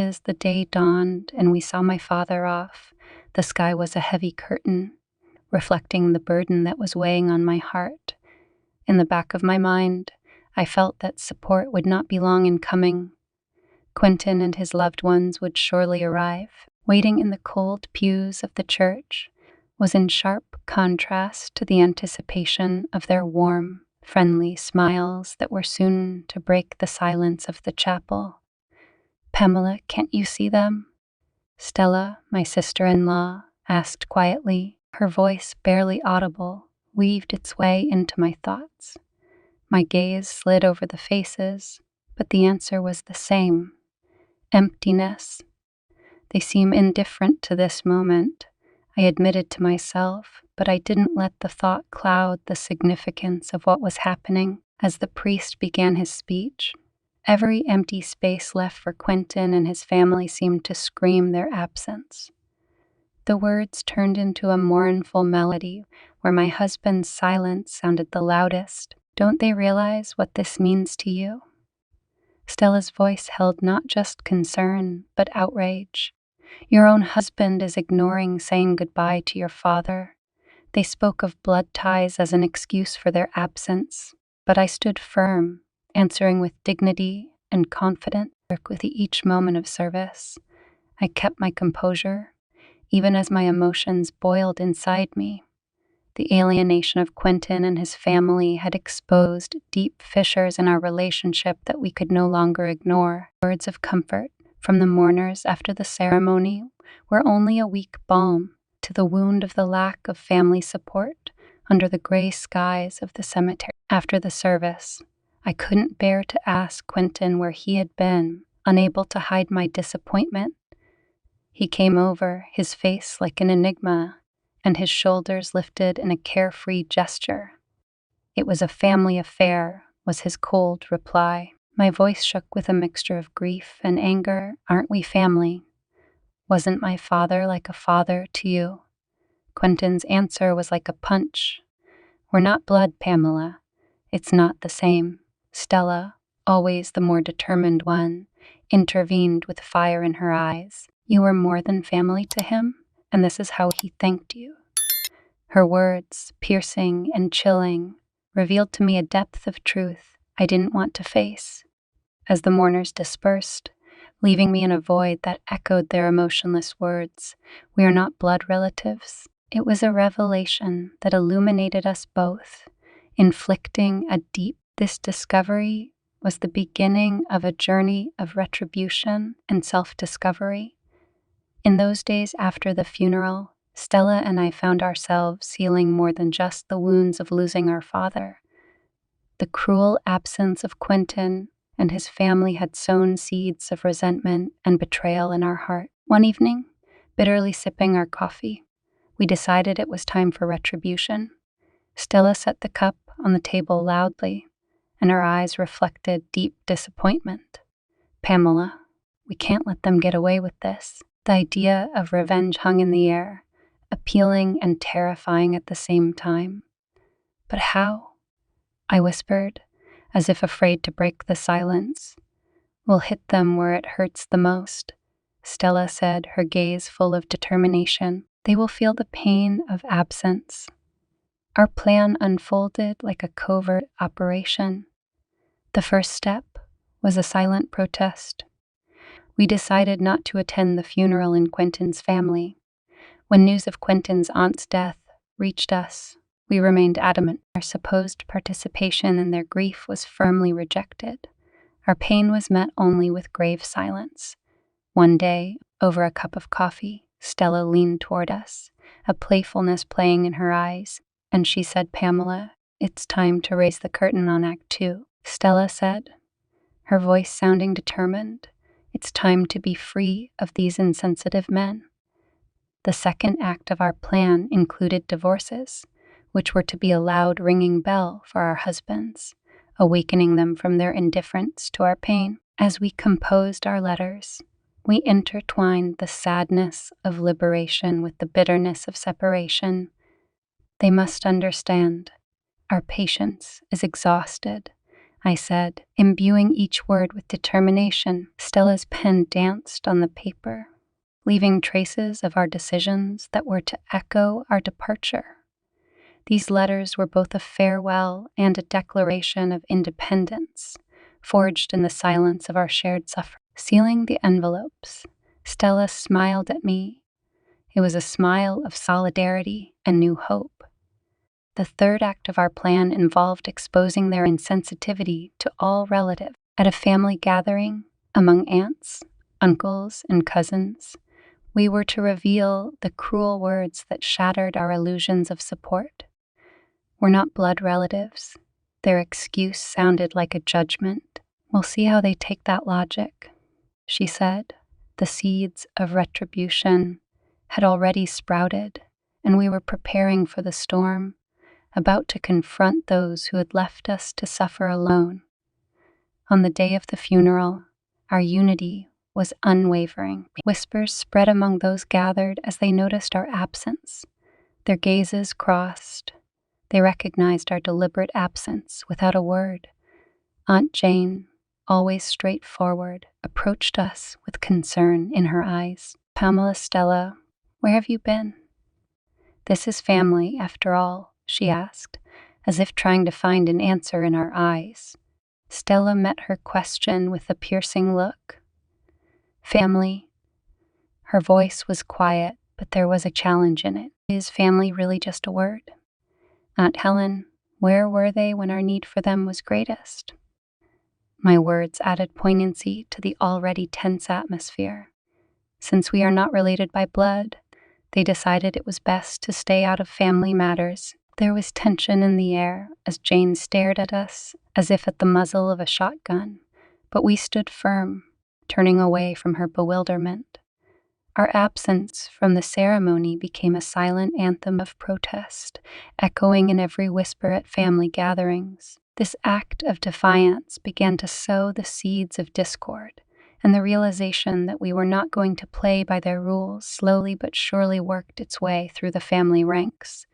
as the day dawned and we saw my father off, the sky was a heavy curtain, reflecting the burden that was weighing on my heart. In the back of my mind, I felt that support would not be long in coming. Quentin and his loved ones would surely arrive. Waiting in the cold pews of the church was in sharp contrast to the anticipation of their warm, friendly smiles that were soon to break the silence of the chapel. "Pamela, can't you see them?" Stella, my sister-in-law, asked quietly. Her voice, barely audible, weaved its way into my thoughts. My gaze slid over the faces, but the answer was the same: emptiness. "They seem indifferent to this moment," I admitted to myself, but I didn't let the thought cloud the significance of what was happening. As the priest began his speech, every empty space left for Quentin and his family seemed to scream their absence. The words turned into a mournful melody where my husband's silence sounded the loudest. "Don't they realize what this means to you?" Stella's voice held not just concern, but outrage. "Your own husband is ignoring saying goodbye to your father." They spoke of blood ties as an excuse for their absence, but I stood firm, answering with dignity and confidence. With each moment of service, I kept my composure, even as my emotions boiled inside me. The alienation of Quentin and his family had exposed deep fissures in our relationship that we could no longer ignore. Words of comfort from the mourners after the ceremony were only a weak balm to the wound of the lack of family support under the gray skies of the cemetery. After the service, I couldn't bear to ask Quentin where he had been, unable to hide my disappointment. He came over, his face like an enigma, and his shoulders lifted in a carefree gesture. "It was a family affair," was his cold reply. My voice shook with a mixture of grief and anger. "Aren't we family? Wasn't my father like a father to you?" Quentin's answer was like a punch. "We're not blood, Pamela. It's not the same." Stella, always the more determined one, intervened with fire in her eyes. "You were more than family to him, and this is how he thanked you." Her words, piercing and chilling, revealed to me a depth of truth I didn't want to face. As the mourners dispersed, leaving me in a void that echoed their emotionless words, "We are not blood relatives," it was a revelation that illuminated us both, inflicting a deep. This discovery was the beginning of a journey of retribution and self-discovery. In those days after the funeral, Stella and I found ourselves healing more than just the wounds of losing our father. The cruel absence of Quentin and his family had sown seeds of resentment and betrayal in our heart. One evening, bitterly sipping our coffee, we decided it was time for retribution. Stella set the cup on the table loudly, and her eyes reflected deep disappointment. "Pamela, we can't let them get away with this." The idea of revenge hung in the air, appealing and terrifying at the same time. "But how?" I whispered, as if afraid to break the silence. "We'll hit them where it hurts the most," Stella said, her gaze full of determination. "They will feel the pain of absence." Our plan unfolded like a covert operation. The first step was a silent protest. We decided not to attend the funeral in Quentin's family. When news of Quentin's aunt's death reached us, we remained adamant. Our supposed participation in their grief was firmly rejected. Our pain was met only with grave silence. One day, over a cup of coffee, Stella leaned toward us, a playfulness playing in her eyes, and she said, "Pamela, it's time to raise the curtain on Act 2. Stella said, her voice sounding determined, "It's time to be free of these insensitive men." The second act of our plan included divorces, which were to be a loud ringing bell for our husbands, awakening them from their indifference to our pain. As we composed our letters, we intertwined the sadness of liberation with the bitterness of separation. "They must understand. Our patience is exhausted. I said, imbuing each word with determination. Stella's pen danced on the paper, leaving traces of our decisions that were to echo our departure. These letters were both a farewell and a declaration of independence, forged in the silence of our shared suffering. Sealing the envelopes, Stella smiled at me. It was a smile of solidarity and new hope. The third act of our plan involved exposing their insensitivity to all relatives. At a family gathering, among aunts, uncles, and cousins, we were to reveal the cruel words that shattered our illusions of support. We're not blood relatives. Their excuse sounded like a judgment. We'll see how they take that logic, she said. The seeds of retribution had already sprouted, and we were preparing for the storm, about to confront those who had left us to suffer alone. On the day of the funeral, our unity was unwavering. Whispers spread among those gathered as they noticed our absence. Their gazes crossed. They recognized our deliberate absence without a word. Aunt Jane, always straightforward, approached us with concern in her eyes. Pamela, Stella, where have you been? This is family, after all, she asked, as if trying to find an answer in our eyes. Stella met her question with a piercing look. Family. Her voice was quiet, but there was a challenge in it. Is family really just a word? Aunt Helen, where were they when our need for them was greatest? My words added poignancy to the already tense atmosphere. Since we are not related by blood, they decided it was best to stay out of family matters. There was tension in the air as Jane stared at us, as if at the muzzle of a shotgun, but we stood firm, turning away from her bewilderment. Our absence from the ceremony became a silent anthem of protest, echoing in every whisper at family gatherings. This act of defiance began to sow the seeds of discord, and the realization that we were not going to play by their rules slowly but surely worked its way through the family ranks.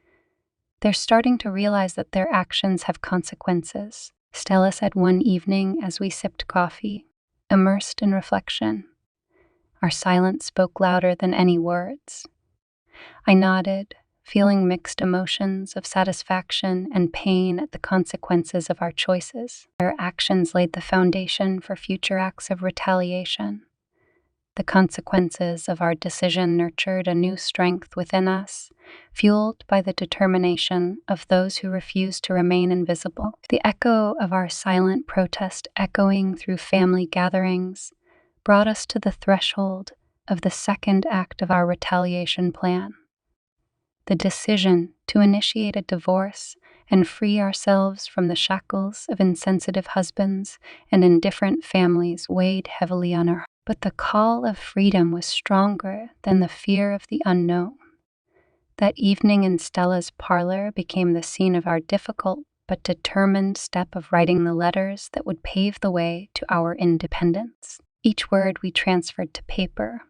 They're starting to realize that their actions have consequences, Stella said one evening as we sipped coffee, immersed in reflection. Our silence spoke louder than any words. I nodded, feeling mixed emotions of satisfaction and pain at the consequences of our choices. Their actions laid the foundation for future acts of retaliation. The consequences of our decision nurtured a new strength within us, fueled by the determination of those who refused to remain invisible. The echo of our silent protest echoing through family gatherings brought us to the threshold of the second act of our retaliation plan. The decision to initiate a divorce and free ourselves from the shackles of insensitive husbands and indifferent families weighed heavily on our hearts. But the call of freedom was stronger than the fear of the unknown. That evening in Stella's parlor became the scene of our difficult but determined step of writing the letters that would pave the way to our independence. Each word we transferred to paper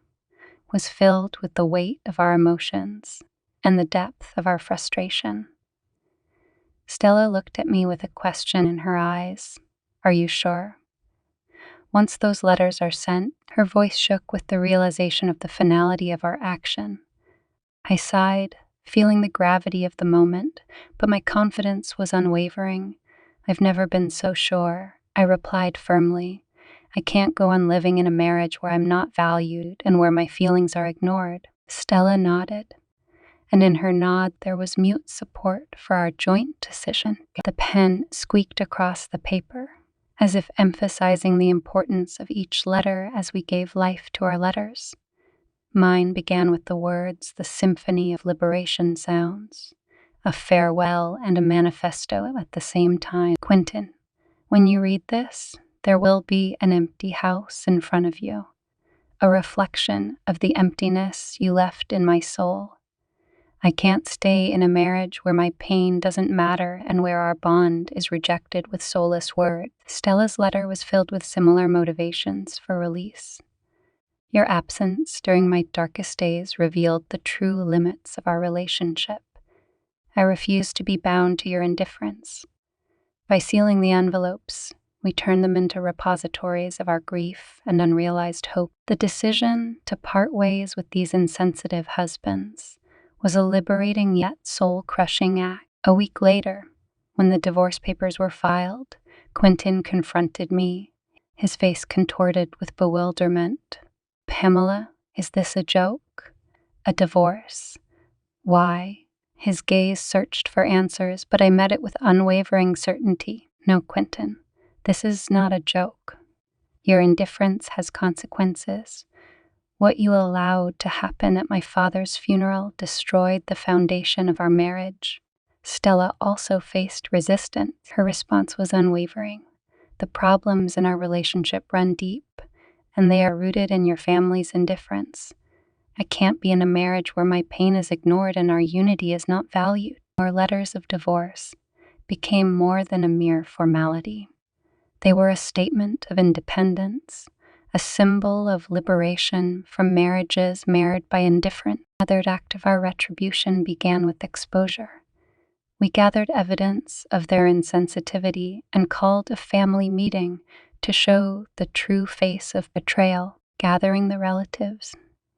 was filled with the weight of our emotions and the depth of our frustration. Stella looked at me with a question in her eyes. Are you sure? Once those letters are sent, her voice shook with the realization of the finality of our action. I sighed, feeling the gravity of the moment, but my confidence was unwavering. I've never been so sure, I replied firmly. I can't go on living in a marriage where I'm not valued and where my feelings are ignored. Stella nodded, and in her nod there was mute support for our joint decision. The pen squeaked across the paper, as if emphasizing the importance of each letter as we gave life to our letters. Mine began with the words the symphony of liberation sounds, a farewell and a manifesto at the same time. Quentin, when you read this, there will be an empty house in front of you, a reflection of the emptiness you left in my soul. I can't stay in a marriage where my pain doesn't matter and where our bond is rejected with soulless words. Stella's letter was filled with similar motivations for release. Your absence during my darkest days revealed the true limits of our relationship. I refuse to be bound to your indifference. By sealing the envelopes, We turn them into repositories of our grief and unrealized hope. The decision to part ways with these insensitive husbands was a liberating yet soul-crushing act. A week later, when the divorce papers were filed, Quentin confronted me, his face contorted with bewilderment. "Pamela, is this a joke? A divorce? Why?" His gaze searched for answers, but I met it with unwavering certainty. "No, Quentin, this is not a joke. Your indifference has consequences. What you allowed to happen at my father's funeral destroyed the foundation of our marriage." Stella also faced resistance. Her response was unwavering. "The problems in our relationship run deep, and they are rooted in your family's indifference. I can't be in a marriage where my pain is ignored and our unity is not valued." Our letters of divorce became more than a mere formality. They were a statement of independence, a symbol of liberation from marriages marred by indifference. Another act of our retribution began with exposure. We gathered evidence of their insensitivity and called a family meeting to show the true face of betrayal. Gathering the relatives,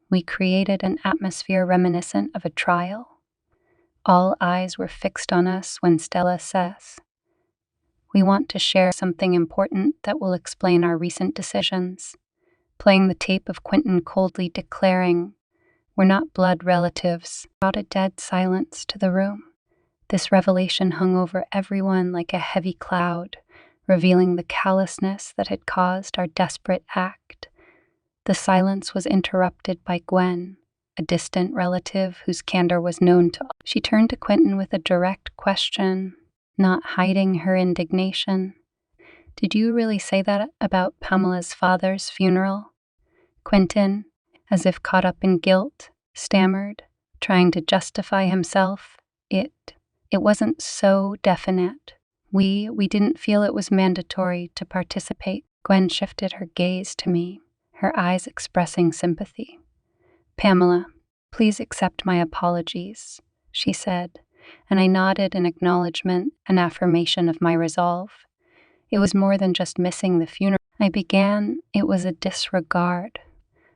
we created an atmosphere reminiscent of a trial. All eyes were fixed on us when Stella says, "We want to share something important that will explain our recent decisions," playing the tape of Quentin coldly declaring, "We're not blood relatives," brought a dead silence to the room. This revelation hung over everyone like a heavy cloud, revealing the callousness that had caused our desperate act. The silence was interrupted by Gwen, a distant relative whose candor was known to all. She turned to Quentin with a direct question, not hiding her indignation. "Did you really say that about Pamela's father's funeral?" Quentin, as if caught up in guilt, stammered, trying to justify himself. It wasn't so definite. We didn't feel it was mandatory to participate." Gwen shifted her gaze to me, her eyes expressing sympathy. "Pamela, please accept my apologies," she said, and I nodded in acknowledgement, an affirmation of my resolve. It was more than just missing the funeral. It was a disregard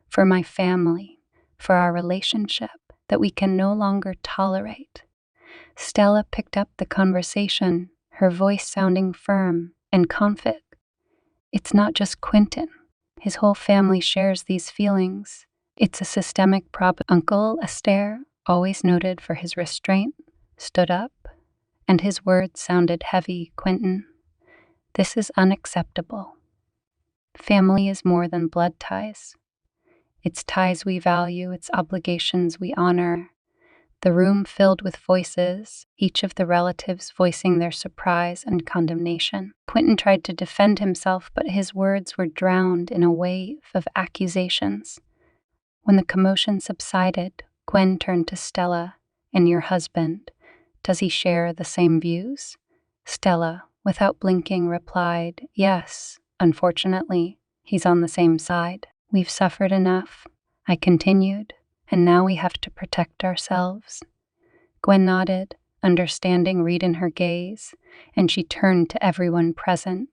for my family, for our relationship that we can no longer tolerate. Stella picked up the conversation, her voice sounding firm and confident. "It's not just Quentin. His whole family shares these feelings. It's a systemic problem." Uncle Astaire, always noted for his restraint, stood up, and his words sounded heavy. "Quentin, this is unacceptable. Family is more than blood ties. It's ties we value, it's obligations we honor." The room filled with voices, each of the relatives voicing their surprise and condemnation. Quentin tried to defend himself, but his words were drowned in a wave of accusations. When the commotion subsided, Gwen turned to Stella. "And your husband, does he share the same views?" Stella, without blinking, replied, "Yes, unfortunately, he's on the same side." "We've suffered enough," I continued, "and now we have to protect ourselves." Gwen nodded, understanding read in her gaze, and she turned to everyone present.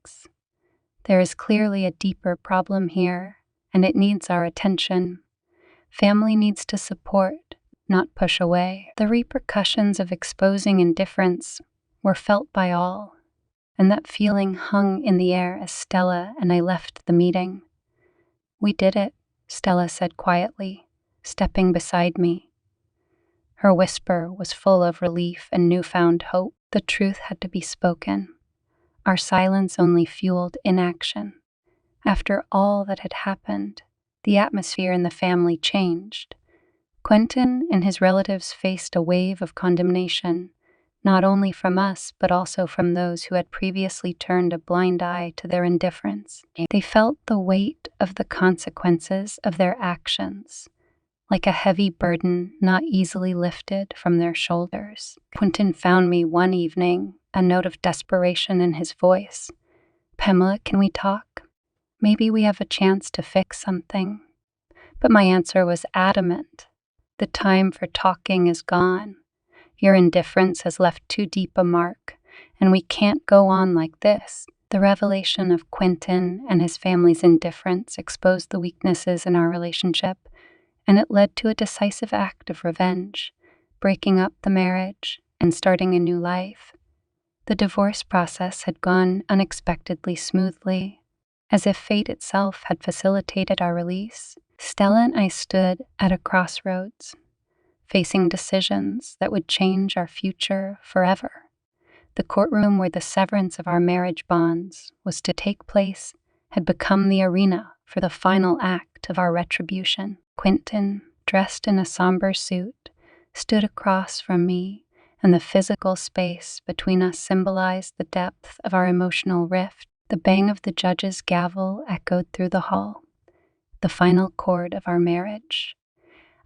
"There is clearly a deeper problem here, and it needs our attention. Family needs to support, not push away." The repercussions of exposing indifference were felt by all, and that feeling hung in the air as Stella and I left the meeting. "We did it," Stella said quietly, stepping beside me. Her whisper was full of relief and newfound hope. The truth had to be spoken. Our silence only fueled inaction. After all that had happened, the atmosphere in the family changed. Quentin and his relatives faced a wave of condemnation, not only from us, but also from those who had previously turned a blind eye to their indifference. They felt the weight of the consequences of their actions, like a heavy burden not easily lifted from their shoulders. Quentin found me one evening, a note of desperation in his voice. "Pamela, can we talk? Maybe we have a chance to fix something." But my answer was adamant. "The time for talking is gone. Your indifference has left too deep a mark, and we can't go on like this." The revelation of Quentin and his family's indifference exposed the weaknesses in our relationship, and it led to a decisive act of revenge, breaking up the marriage and starting a new life. The divorce process had gone unexpectedly smoothly, as if fate itself had facilitated our release. Stella and I stood at a crossroads, facing decisions that would change our future forever. The courtroom where the severance of our marriage bonds was to take place had become the arena for the final act of our retribution. Quentin, dressed in a somber suit, stood across from me, and the physical space between us symbolized the depth of our emotional rift. The bang of the judge's gavel echoed through the hall, the final chord of our marriage.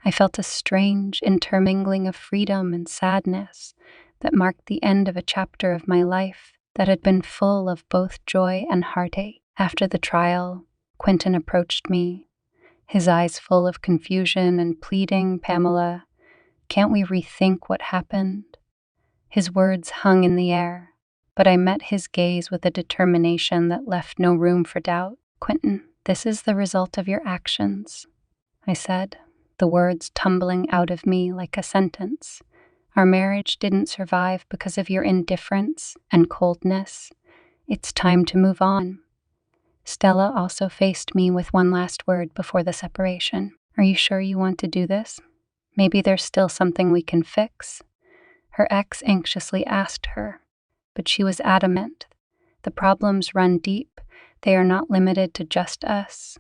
I felt a strange intermingling of freedom and sadness that marked the end of a chapter of my life that had been full of both joy and heartache. After the trial, Quentin approached me, his eyes full of confusion and pleading. "Pamela, can't we rethink what happened?" His words hung in the air, but I met his gaze with a determination that left no room for doubt. "Quentin, this is the result of your actions," I said, the words tumbling out of me like a sentence. "Our marriage didn't survive because of your indifference and coldness. It's time to move on." Stella also faced me with one last word before the separation. "Are you sure you want to do this? Maybe there's still something we can fix." Her ex anxiously asked her, but she was adamant. "The problems run deep. They are not limited to just us.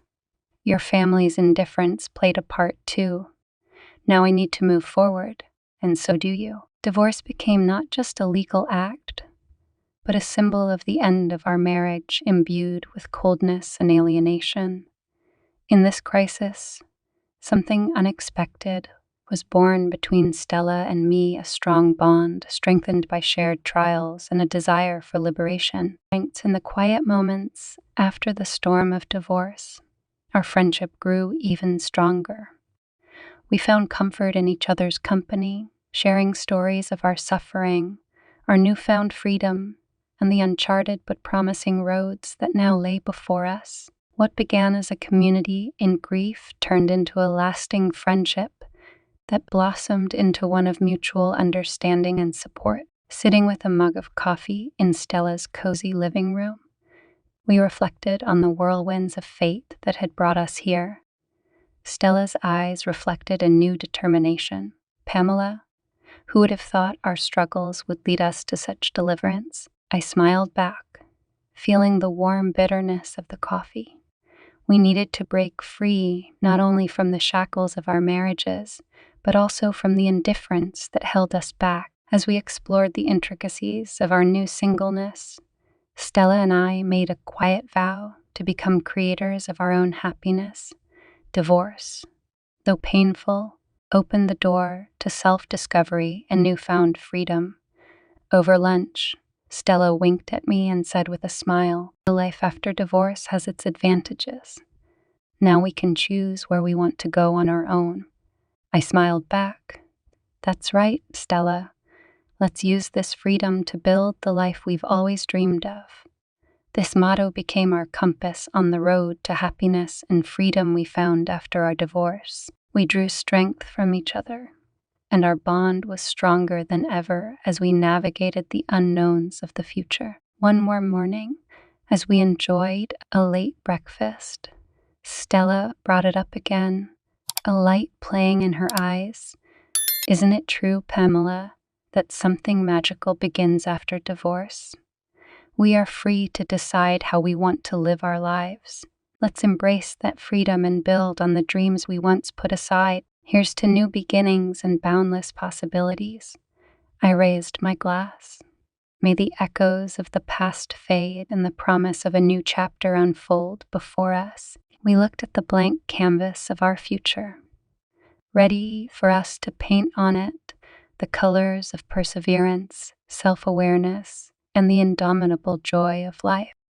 Your family's indifference played a part too. Now I need to move forward, and so do you." Divorce became not just a legal act, but a symbol of the end of our marriage imbued with coldness and alienation. In this crisis, something unexpected was born between Stella and me, a strong bond strengthened by shared trials and a desire for liberation. In the quiet moments after the storm of divorce, our friendship grew even stronger. We found comfort in each other's company, sharing stories of our suffering, our newfound freedom, and the uncharted but promising roads that now lay before us. What began as a community in grief turned into a lasting friendship that blossomed into one of mutual understanding and support. Sitting with a mug of coffee in Stella's cozy living room, we reflected on the whirlwinds of fate that had brought us here. Stella's eyes reflected a new determination. "Pamela, who would have thought our struggles would lead us to such deliverance?" I smiled back, feeling the warm bitterness of the coffee. We needed to break free not only from the shackles of our marriages, but also from the indifference that held us back. As we explored the intricacies of our new singleness, Stella and I made a quiet vow to become creators of our own happiness. Divorce, though painful, opened the door to self-discovery and newfound freedom. Over lunch, Stella winked at me and said with a smile, "The life after divorce has its advantages. Now we can choose where we want to go on our own." I smiled back. "That's right, Stella. Let's use this freedom to build the life we've always dreamed of." This motto became our compass on the road to happiness and freedom we found after our divorce. We drew strength from each other, and our bond was stronger than ever as we navigated the unknowns of the future. One more morning, as we enjoyed a late breakfast, Stella brought it up again, a light playing in her eyes. "Isn't it true, Pamela, that something magical begins after divorce? We are free to decide how we want to live our lives. Let's embrace that freedom and build on the dreams we once put aside. Here's to new beginnings and boundless possibilities." I raised my glass. May the echoes of the past fade and the promise of a new chapter unfold before us. We looked at the blank canvas of our future, ready for us to paint on it the colors of perseverance, self-awareness, and the indomitable joy of life.